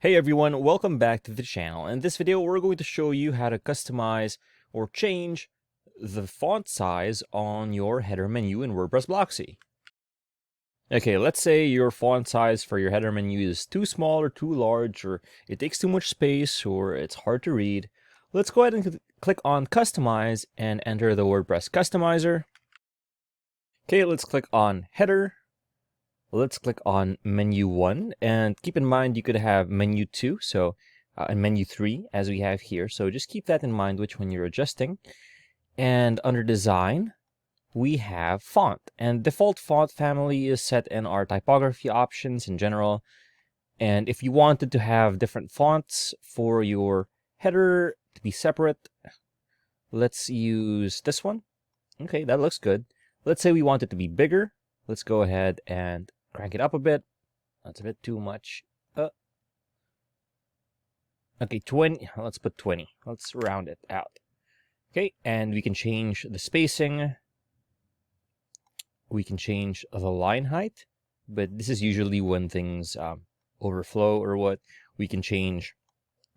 Hey everyone, welcome back to the channel. In this video, we're going to show you how to customize or change the font size on your header menu in WordPress Blocksy. Okay, let's say your font size for your header menu is too small or too large, or it takes too much space, or it's hard to read. Let's go ahead and click on Customize and enter the WordPress Customizer. Okay, let's click on Header. Let's click on menu 1, and keep in mind you could have menu 2 and menu 3 as we have here, so just keep that in mind which one you're adjusting. And under design we have font, and default font family is set in our typography options in general. And if you wanted to have different fonts for your header to be separate, let's use this one. Okay, that looks good. Let's say we want it to be bigger. Let's go ahead and crank it up a bit. That's a bit too much. Okay, 20. Let's put 20. Let's round it out. Okay, and we can change the spacing. We can change the line height, but this is usually when things overflow or what. We can change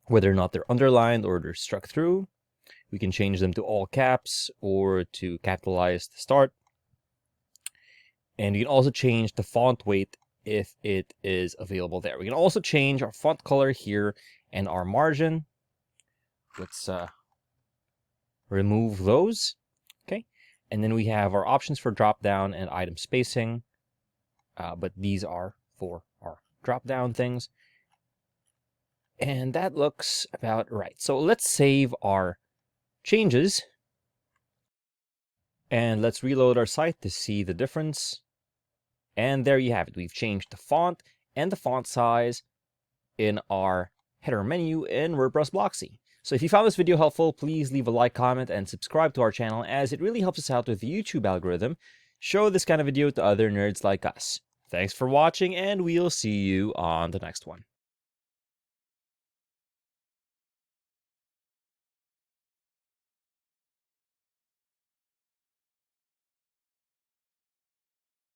whether or not they're underlined or they're struck through. We can change them to all caps or to capitalize to start. And you can also change the font weight if it is available there. We can also change our font color here and our margin. Let's remove those. Okay. And then we have our options for drop down and item spacing. But these are for our drop down things. And that looks about right. So let's save our changes. And let's reload our site to see the difference. And there you have it. We've changed the font and the font size in our header menu in WordPress Blocksy. So if you found this video helpful, please leave a like, comment, and subscribe to our channel, as it really helps us out with the YouTube algorithm. Show this kind of video to other nerds like us. Thanks for watching, and we'll see you on the next one.